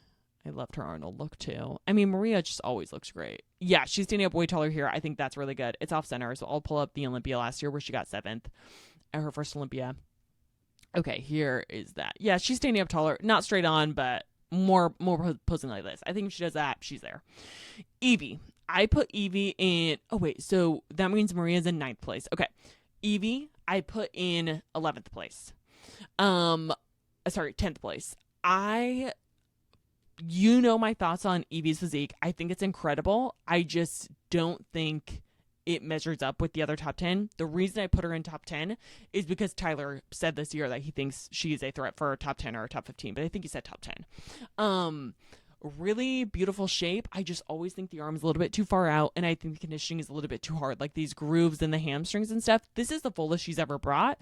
I loved her Arnold look too. I mean, Maria just always looks great. Yeah, she's standing up way taller here. I think that's really good. It's off center, so I'll pull up the Olympia last year where she got 7th at her first Olympia. Okay, here is that. Yeah, she's standing up taller, not straight on, but more posing like this. I think if she does that, she's there. Evie. I put Evie in. Oh wait, so that means Maria's in 9th place. Okay, Evie, I put in 11th place. Sorry, 10th place. You know my thoughts on Evie's physique. I think it's incredible. I just don't think it measures up with the other top 10. The reason I put her in top 10 is because Tyler said this year that he thinks she is a threat for a top 10 or a top 15, but I think he said top 10. Really beautiful shape. I just always think the arm is a little bit too far out, and I think the conditioning is a little bit too hard, like these grooves in the hamstrings and stuff. This is the fullest she's ever brought,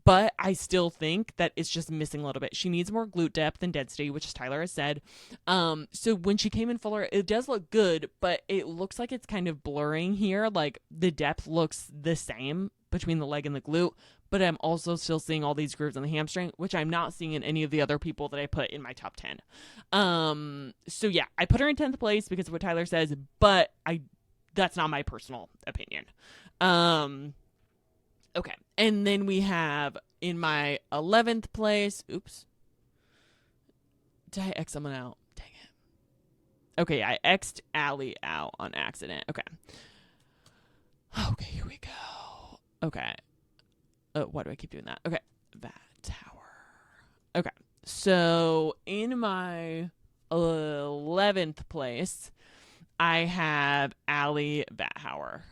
but I still think that it's just missing a little bit. She needs more glute depth and density, which Tyler has said. So when she came in fuller, it does look good, but it looks like it's kind of blurring here. Like the depth looks the same between the leg and the glute, but I'm also still seeing all these grooves on the hamstring, which I'm not seeing in any of the other people that I put in my top 10. So yeah, I put her in 10th place because of what Tyler says, but that's not my personal opinion. Okay. And then we have in my 11th place, oops. Did I X someone out? Dang it. Okay, I X'd Allie out on accident. Okay. Okay, here we go. Okay. Why do I keep doing that? Okay. That tower. Okay. So in my 11th place, I have Allie Vathauer.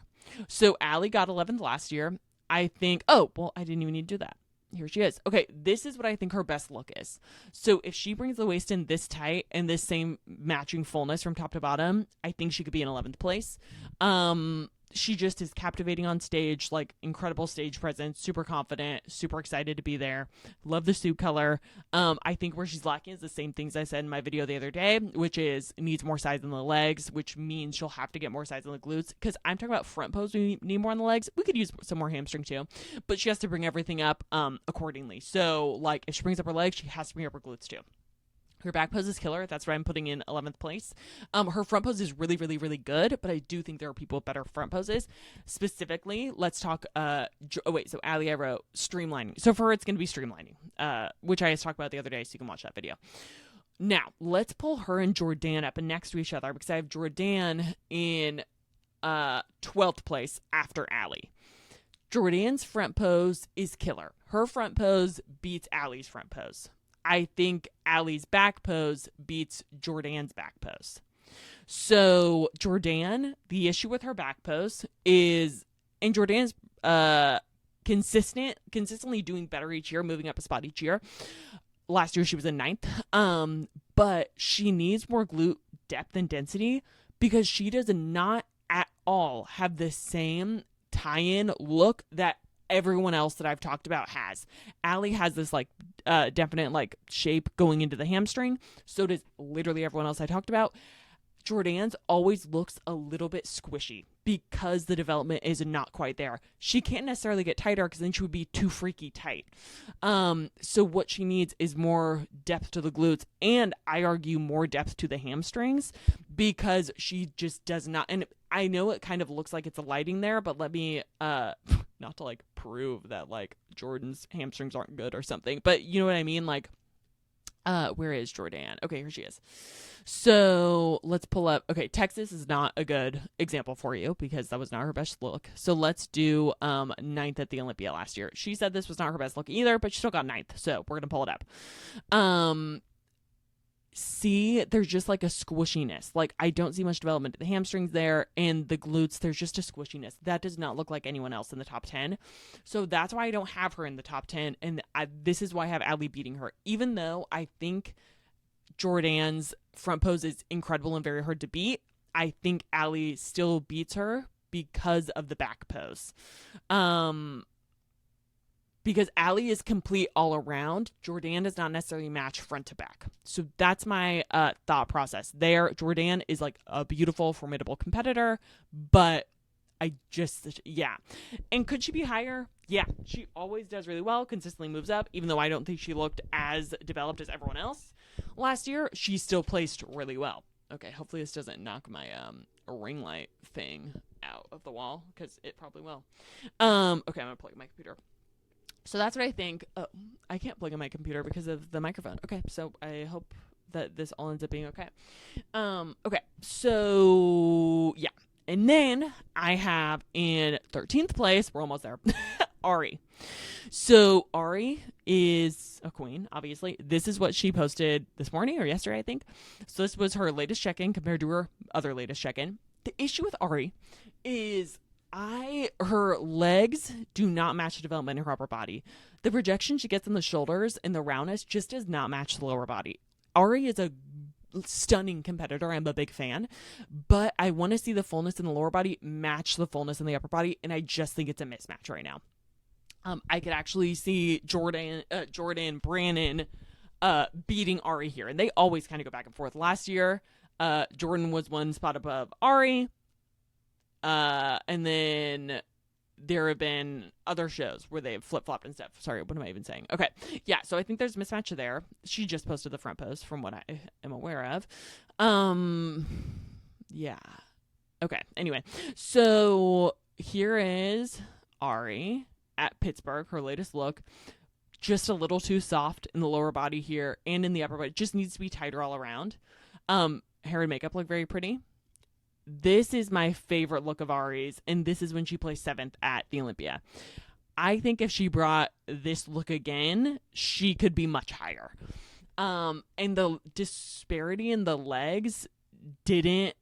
So Allie got 11th last year. I think, I didn't even need to do that. Here she is. Okay, this is what I think her best look is. So if she brings the waist in this tight and this same matching fullness from top to bottom, I think she could be in 11th place. She just is captivating on stage, like incredible stage presence, super confident, super excited to be there. Love the suit color. I think where she's lacking is the same things I said in my video the other day, which is needs more size in the legs, which means she'll have to get more size in the glutes. Because I'm talking about front pose, we need more on the legs. We could use some more hamstring too, but she has to bring everything up accordingly. So like if she brings up her legs, she has to bring up her glutes too. Her back pose is killer. That's where I'm putting in 11th place. Her front pose is really, really, really good, but I do think there are people with better front poses. Specifically, let's talk, so Allie, I wrote streamlining. So for her, it's going to be streamlining, which I talked about the other day, so you can watch that video. Now, let's pull her and Jordan up next to each other, because I have Jordan in 12th place after Allie. Jordan's front pose is killer. Her front pose beats Allie's front pose. I think Allie's back pose beats Jordan's back pose. So Jordan, the issue with her back pose is, and Jordan's consistently doing better each year, moving up a spot each year. Last year she was in 9th, but she needs more glute depth and density because she does not at all have the same tie-in look that everyone else that I've talked about has. Allie has this like definite like shape going into the hamstring. So does literally everyone else I talked about. Jordan's always looks a little bit squishy because the development is not quite there. She can't necessarily get tighter because then she would be too freaky tight. So what she needs is more depth to the glutes, and I argue more depth to the hamstrings, because she just does not. And I know it kind of looks like it's a lighting there, but let me not to like prove that like Jordan's hamstrings aren't good or something, but you know what I mean? Like, where is Jordan? Okay, here she is. So let's pull up. Okay, Texas is not a good example for you because that was not her best look. So let's do 9th at the Olympia last year. She said this was not her best look either, but she still got 9th. So we're gonna pull it up. See, there's just like a squishiness. Like I don't see much development in the hamstrings there, and the glutes, there's just a squishiness. That does not look like anyone else in the top 10. So that's why I don't have her in the top 10, and this is why I have Allie beating her. Even though I think Jordan's front pose is incredible and very hard to beat. I think Allie still beats her because of the back pose. Because Allie is complete all around. Jordan does not necessarily match front to back. So that's my thought process there. Jordan is like a beautiful, formidable competitor, but yeah. And could she be higher? Yeah, she always does really well, consistently moves up, even though I don't think she looked as developed as everyone else last year. She still placed really well. Okay, hopefully this doesn't knock my ring light thing out of the wall, because it probably will. Okay, I'm gonna plug in my computer. So that's what I think. Oh, I can't plug in my computer because of the microphone. Okay, so I hope that this all ends up being okay. Okay, so yeah. And then I have in 13th place, we're almost there, Ari. So Ari is a queen, obviously. This is what she posted this morning or yesterday, I think. So this was her latest check-in compared to her other latest check-in. The issue with Ari is her legs do not match the development in her upper body. The projection she gets in the shoulders and the roundness just does not match the lower body. Ari is a stunning competitor. I'm a big fan, but I want to see the fullness in the lower body match the fullness in the upper body, and I just think it's a mismatch right now. I could actually see Jordan, Brannon beating Ari here, and they always kind of go back and forth. Last year, Jordan was one spot above Ari, and then there have been other shows where they've flip-flopped and stuff. Sorry, what am I even saying? Okay, yeah, so I think there's a mismatch there. She just posted the front post from what I am aware of. Yeah. Okay, anyway. So here is Ari at Pittsburgh, her latest look. Just a little too soft in the lower body here and in the upper body. Just needs to be tighter all around. Hair and makeup look very pretty. This is my favorite look of Ari's, and this is when she placed 7th at the Olympia. I think if she brought this look again, she could be much higher. And the disparity in the legs didn't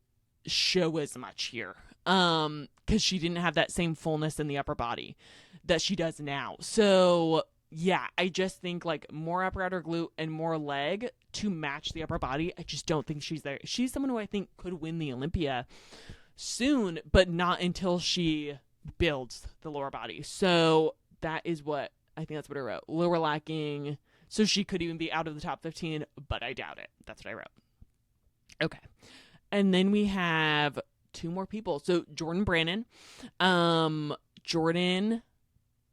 show as much here. Because she didn't have that same fullness in the upper body that she does now. So yeah, I just think like more upper outer glute and more leg to match the upper body. I just don't think she's there. She's someone who I think could win the Olympia soon, but not until she builds the lower body. So that is what I think. That's what I wrote. Lower lacking. So she could even be out of the top 15, but I doubt it. That's what I wrote. Okay. And then we have 2 more people. So Jordan Brannon. Jordan,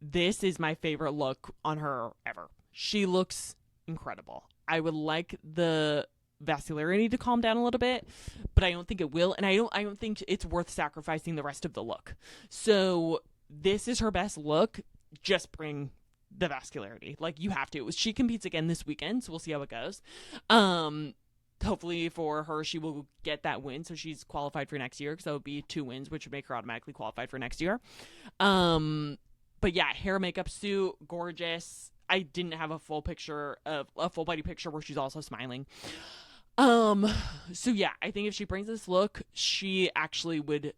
this is my favorite look on her ever. She looks incredible. I would like the vascularity to calm down a little bit, but I don't think it will, and I don't think it's worth sacrificing the rest of the look. So this is her best look. Just bring the vascularity. Like, you have to. She competes again this weekend, so we'll see how it goes. Hopefully for her, she will get that win, so she's qualified for next year, because that would be 2 wins, which would make her automatically qualified for next year. But yeah, hair, makeup, suit, gorgeous. I didn't have a full body picture where she's also smiling. So yeah, I think if she brings this look, she actually would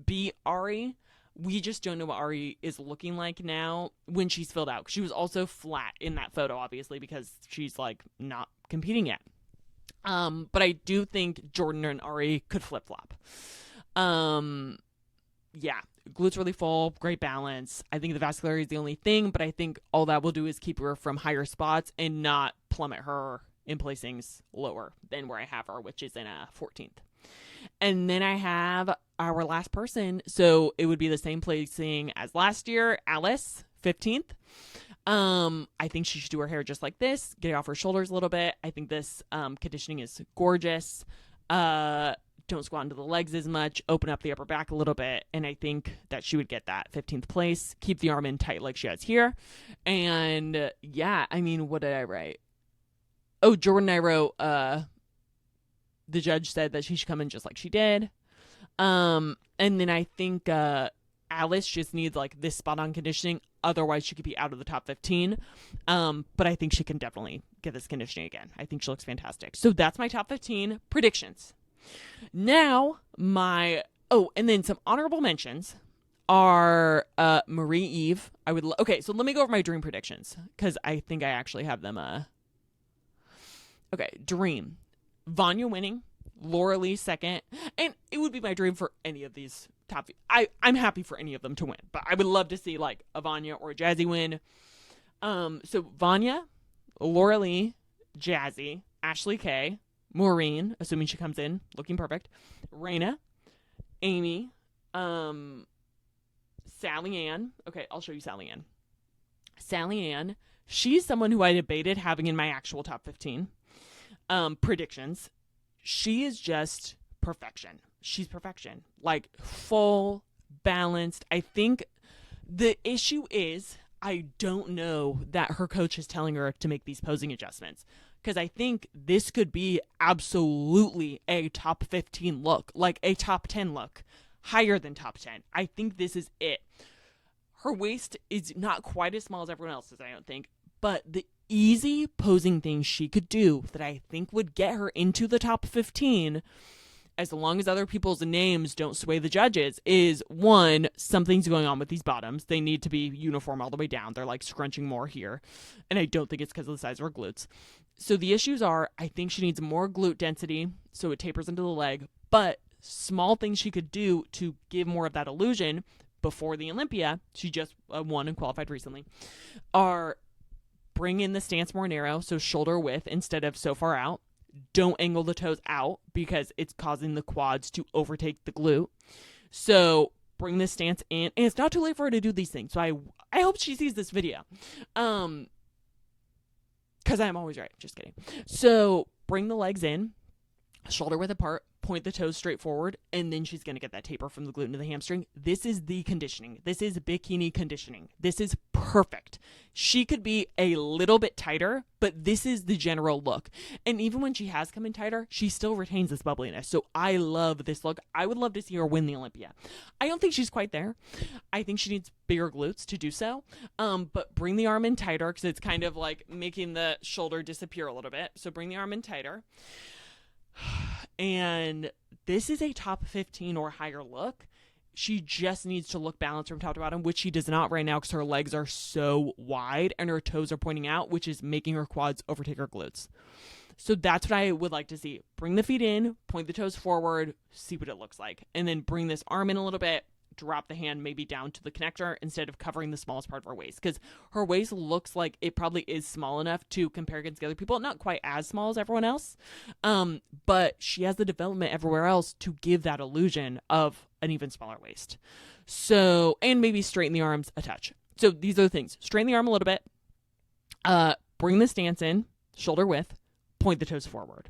beat Ari. We just don't know what Ari is looking like now when she's filled out. She was also flat in that photo, obviously, because she's like not competing yet. But I do think Jordan and Ari could flip-flop. Yeah, glutes really full, great balance. I think the vascularity is the only thing, but I think all that will do is keep her from higher spots and not plummet her in placings lower than where I have her, which is in 14th. And then I have our last person, so it would be the same placing as last year, Alice, 15th. I think she should do her hair just like this, get it off her shoulders a little bit. I think this conditioning is gorgeous. Don't squat into the legs as much, open up the upper back a little bit, and I think that she would get that 15th place, keep the arm in tight like she has here. And yeah, I mean, what did I write? Oh, Jordan, I wrote, the judge said that she should come in just like she did. And then I think Alice just needs like this spot on conditioning, otherwise she could be out of the top 15. But I think she can definitely get this conditioning again. I think she looks fantastic. So that's my top 15 predictions. Now, and then some honorable mentions are Marie Eve. Okay, so let me go over my dream predictions, because I think I actually have them. Okay, dream. Vanya winning, Laura Lee second, and it would be my dream for any of these top. I'm happy for any of them to win, but I would love to see like a Vanya or a Jazzy win. So Vanya, Laura Lee, Jazzy, Ashley Kay, Maureen, assuming she comes in looking perfect, Raina, Amy, Sally Ann. Okay, I'll show you Sally Ann. Sally Ann, she's someone who I debated having in my actual top 15 predictions. She is just perfection. She's perfection. Like full, balanced. I think the issue is I don't know that her coach is telling her to make these posing adjustments. Because I think this could be absolutely a top 15 look, like a top 10 look, higher than top 10. I think this is it. Her waist is not quite as small as everyone else's, I don't think, but the easy posing things she could do that I think would get her into the top 15, as long as other people's names don't sway the judges, is one, something's going on with these bottoms. They need to be uniform all the way down. They're like scrunching more here. And I don't think it's because of the size of her glutes. So the issues are, I think she needs more glute density so it tapers into the leg, but small things she could do to give more of that illusion before the Olympia, she just won and qualified recently, are bring in the stance more narrow, so shoulder width instead of so far out. Don't angle the toes out because it's causing the quads to overtake the glute. So bring the stance in, and it's not too late for her to do these things. So I hope she sees this video. Because I'm always right. Just kidding. So bring the legs in, shoulder width apart, point the toes straight forward, and then she's going to get that taper from the glute into the hamstring. This is the conditioning. This is bikini conditioning. This is perfect. She could be a little bit tighter, but this is the general look. And even when she has come in tighter, she still retains this bubbliness. So I love this look. I would love to see her win the Olympia. I don't think she's quite there. I think she needs bigger glutes to do so. But bring the arm in tighter because it's kind of like making the shoulder disappear a little bit. So bring the arm in tighter. And this is a top 15 or higher look. She just needs to look balanced from top to bottom, which she does not right now because her legs are so wide and her toes are pointing out, which is making her quads overtake her glutes. So that's what I would like to see. Bring the feet in, point the toes forward, see what it looks like. And then bring this arm in a little bit, drop the hand maybe down to the connector instead of covering the smallest part of her waist, because her waist looks like it probably is small enough to compare against the other people. Not quite as small as everyone else, but she has the development everywhere else to give that illusion of an even smaller waist. So, and maybe straighten the arms a touch. So these are the things. Straighten the arm a little bit, bring the stance in, shoulder width, point the toes forward,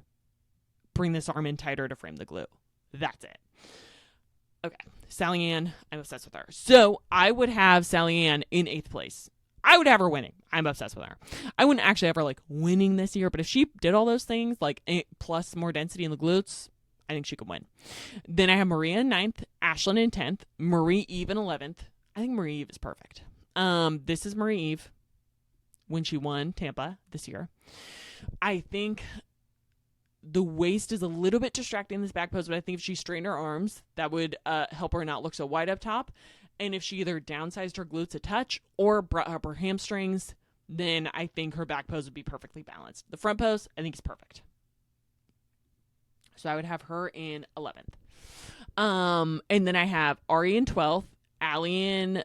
bring this arm in tighter to frame the glute. That's it. Okay, Sally Ann, I'm obsessed with her. So I would have Sally Ann in 8th place. I would have her winning. I'm obsessed with her. I wouldn't actually have her like winning this year, but if she did all those things, like plus more density in the glutes, I think she could win. Then I have Maria in 9th, Ashlyn in 10th, Marie Eve in 11th. I think Marie Eve is perfect. This is Marie Eve when she won Tampa this year. I think the waist is a little bit distracting in this back pose, but I think if she straightened her arms, that would help her not look so wide up top. And if she either downsized her glutes a touch or brought up her hamstrings, then I think her back pose would be perfectly balanced. The front pose, I think, is perfect. So I would have her in 11th. And then I have Ari in 12th, Allie in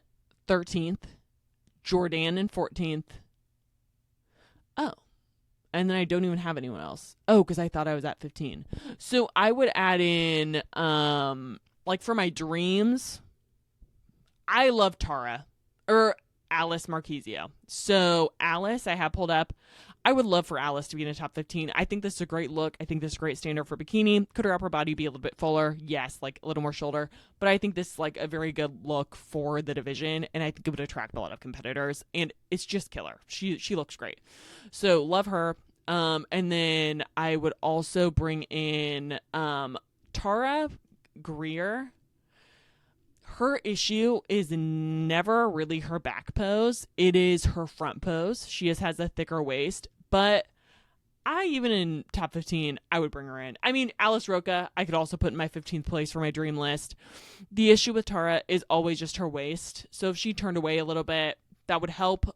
13th, Jordan in 14th. Oh. And then I don't even have anyone else. Oh, because I thought I was at 15. So I would add in, like for my dreams, I love Tara or Alice Marquezio. So Alice, I have pulled up. I would love for Alice to be in the top 15. I think this is a great look. I think this is a great standard for bikini. Could her upper body be a little bit fuller? Yes, like a little more shoulder. But I think this is like a very good look for the division. And I think it would attract a lot of competitors. And it's just killer. She looks great. So love her. And then I would also bring in Tara Greer. Her issue is never really her back pose. It is her front pose. She just has a thicker waist. But even in top 15, I would bring her in. I mean, Alice Roca, I could also put in my 15th place for my dream list. The issue with Tara is always just her waist. So if she turned away a little bit, that would help.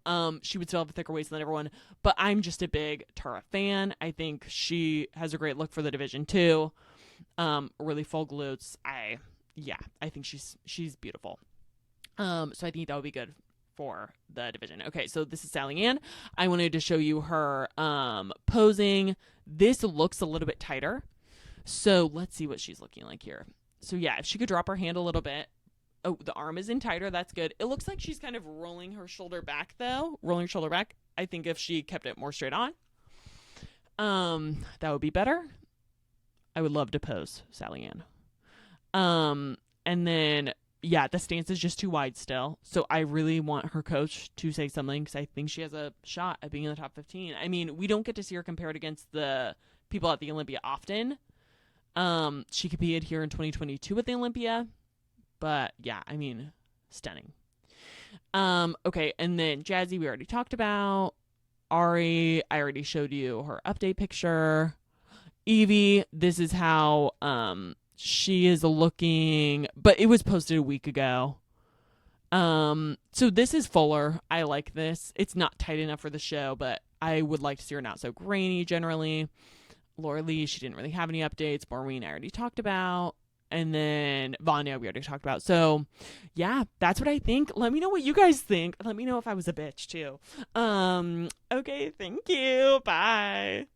She would still have a thicker waist than everyone, but I'm just a big Tara fan. I think she has a great look for the division too. Really full glutes. I think she's beautiful. So I think that would be good for the division. Okay, so this is Sally Ann. I wanted to show you her posing. This looks a little bit tighter. So let's see what she's looking like here. So yeah, if she could drop her hand a little bit. Oh, the arm is in tighter. That's good. It looks like she's kind of rolling her shoulder back though. Rolling her shoulder back. I think if she kept it more straight on, that would be better. I would love to pose Sally Ann. And then yeah, the stance is just too wide still. So I really want her coach to say something because I think she has a shot at being in the top 15. I mean, we don't get to see her compared against the people at the Olympia often. She competed here in 2022 at the Olympia. But yeah, I mean, stunning. Okay, and then Jazzy, we already talked about. Ari, I already showed you her update picture. Evie, this is how she is looking, but it was posted a week ago. So this is fuller. I like this. It's not tight enough for the show, but I would like to see her not so grainy generally. Laura Lee, she didn't really have any updates. Maureen, I already talked about. And then Vanya, we already talked about. So, yeah, that's what I think. Let me know what you guys think. Let me know if I was a bitch, too. Okay, thank you. Bye.